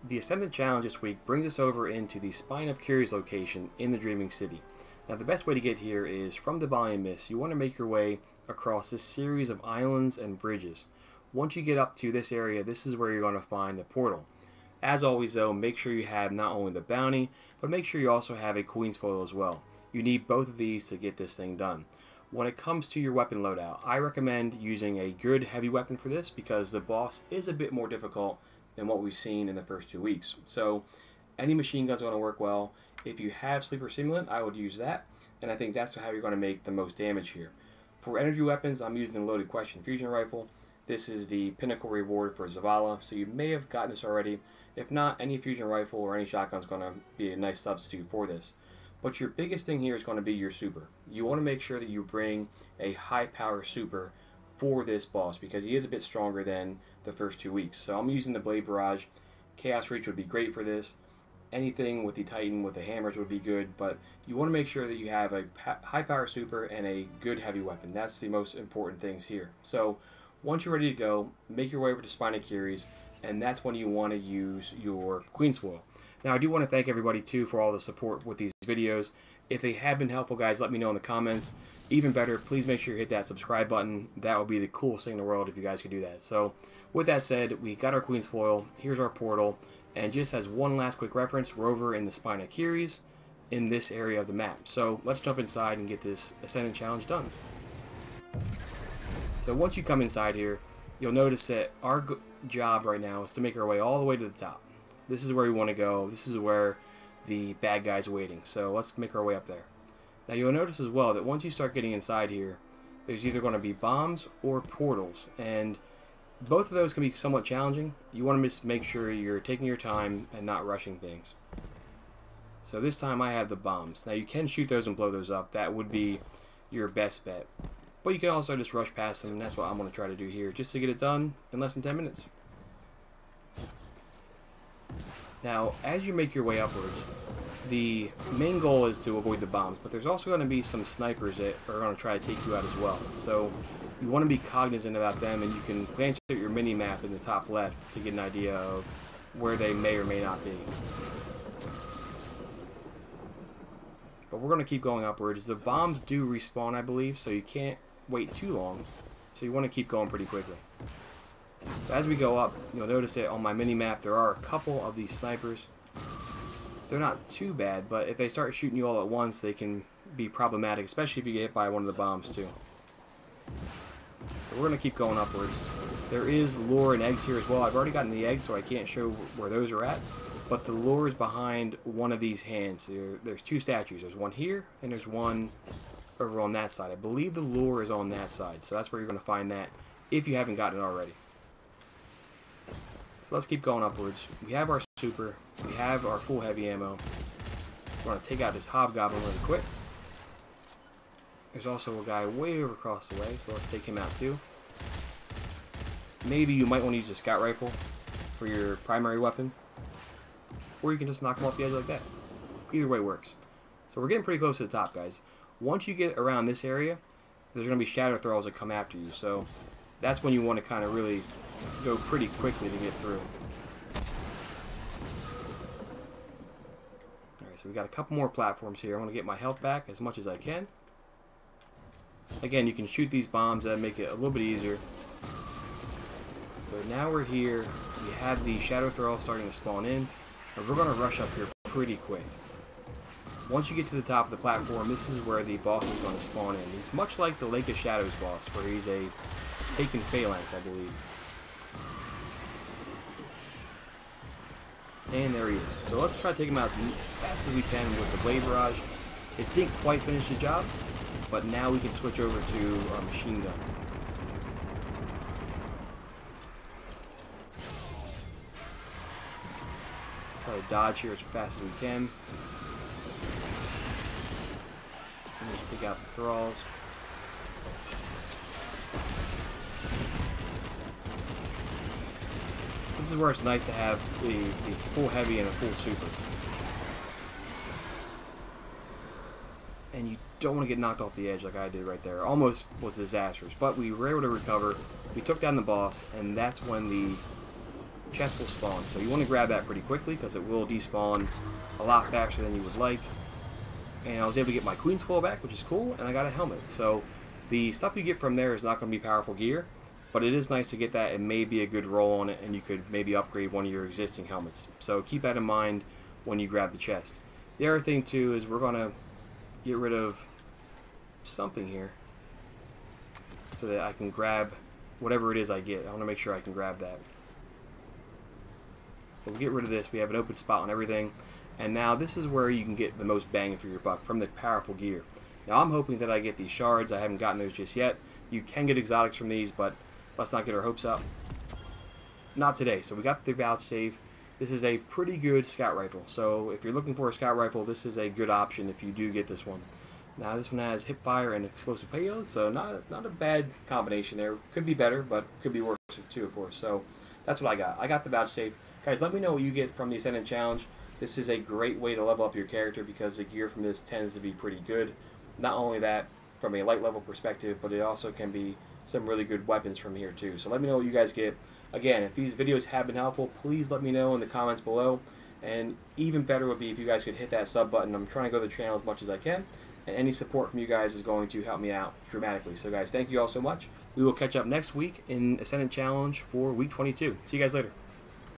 The Ascendant challenge this week brings us over into the Spine of Keres location in the Dreaming City. Now the best way to get here is from Divalian Mists. You want to make your way across this series of islands and bridges. Once you get up to this area, this is where you're going to find the portal. As always though, make sure you have not only the bounty, but make sure you also have a Queen's Foil as well. You need both of these to get this thing done. When it comes to your weapon loadout, I recommend using a good heavy weapon for this because the boss is a bit more difficult than what we've seen in the first 2 weeks. So any machine gun's going to work well. If you have Sleeper Simulant, I would use that, and I think that's how you're going to make the most damage here. For energy weapons, I'm using the Loaded Question Fusion Rifle. This is the pinnacle reward for Zavala, so you may have gotten this already. If not, any fusion rifle or any shotgun is going to be a nice substitute for this. But your biggest thing here is going to be your super. You want to make sure that you bring a high power super for this boss because he is a bit stronger than the first 2 weeks. So I'm using the Blade Barrage. Chaos Reach would be great for this. Anything with the Titan with the hammers would be good, but you want to make sure that you have a high power super and a good heavy weapon. That's the most important things here. So once you're ready to go, make your way over to Spine of Keres, and that's when you want to use your Queen's Foil. Now I do want to thank everybody too for all the support with these videos. If they have been helpful, guys, let me know in the comments. Even better, please make sure you hit that subscribe button. That would be the coolest thing in the world if you guys could do that. So with that said, we got our Queen's Foil. Here's our portal. And just as one last quick reference, we're over in the Spine of Keres in this area of the map. So let's jump inside and get this Ascendant challenge done. So once you come inside here, you'll notice that our job right now is to make our way all the way to the top. This is where we want to go. This is where the bad guys are waiting. So let's make our way up there. Now you'll notice as well that once you start getting inside here, there's either going to be bombs or portals. And both of those can be somewhat challenging. You want to just make sure you're taking your time and not rushing things. So this time I have the bombs. Now you can shoot those and blow those up. That would be your best bet. But you can also just rush past them, and that's what I'm going to try to do here, just to get it done in less than 10 minutes. Now, as you make your way upwards, the main goal is to avoid the bombs, but there's also going to be some snipers that are going to try to take you out as well. So you want to be cognizant about them, and you can glance at your mini-map in the top left to get an idea of where they may or may not be. But we're going to keep going upwards. The bombs do respawn, I believe, so you can't wait too long. So you want to keep going pretty quickly. So as we go up, you'll notice that on my mini-map there are a couple of these snipers. They're not too bad, but if they start shooting you all at once, they can be problematic, especially if you get hit by one of the bombs too. So we're going to keep going upwards. There is lure and eggs here as well. I've already gotten the eggs, so I can't show where those are at. But the lure is behind one of these hands. There's two statues. There's one here, and there's one over on that side. I believe the lure is on that side, so that's where you're going to find that if you haven't gotten it already. So let's keep going upwards. We have our super. We have our full heavy ammo. We're going to take out this hobgoblin really quick. There's also a guy way over across the way, so let's take him out too. Maybe you might want to use a scout rifle for your primary weapon, or you can just knock him off the edge like that. Either way works. So we're getting pretty close to the top, guys. Once you get around this area, there's going to be shadow thralls that come after you, so that's when you want to kind of really go pretty quickly to get through. Alright, so we got a couple more platforms here. I want to get my health back as much as I can. Again, you can shoot these bombs that make it a little bit easier. So now we're here. We have the shadow thrall starting to spawn in, and we're going to rush up here pretty quick. Once you get to the top of the platform, this is where the boss is going to spawn in. He's much like the Lake of Shadows boss, where he's a taken phalanx, I believe. And there he is. So let's try to take him out as fast as we can with the Blade Barrage. It didn't quite finish the job, but now we can switch over to our machine gun. Try to dodge here as fast as we can. And just take out the thralls. This is where it's nice to have the full heavy and a full super. And you don't want to get knocked off the edge like I did right there. Almost was disastrous, but we were able to recover. We took down the boss, and that's when the chest will spawn. So you want to grab that pretty quickly because it will despawn a lot faster than you would like. And I was able to get my Queen's Foil back, which is cool, and I got a helmet. So the stuff you get from there is not going to be powerful gear, but it is nice to get that. It may be a good roll on it, and you could maybe upgrade one of your existing helmets. So keep that in mind when you grab the chest. The other thing too is we're going to get rid of something here so that I can grab whatever it is I get. I want to make sure I can grab that. So we'll get rid of this. We have an open spot on everything. And now this is where you can get the most bang for your buck from the powerful gear. Now I'm hoping that I get these shards. I haven't gotten those just yet. You can get exotics from these, but let's not get our hopes up. Not today. So we got the vouchsafe. This is a pretty good scout rifle. So if you're looking for a scout rifle, this is a good option if you do get this one. Now this one has hip fire and explosive payload, so not a bad combination there. Could be better, but could be worse too, of course. So that's what I got. I got the vouchsafe. Guys, let me know what you get from the Ascendant Challenge. This is a great way to level up your character because the gear from this tends to be pretty good. Not only that, from a light level perspective, but it also can be some really good weapons from here too. So let me know what you guys get. Again, if these videos have been helpful, please let me know in the comments below. And even better would be if you guys could hit that sub button. I'm trying to grow the channel as much as I can, and any support from you guys is going to help me out dramatically. So guys, thank you all so much. We will catch up next week in Ascendant Challenge for week 22. See you guys later.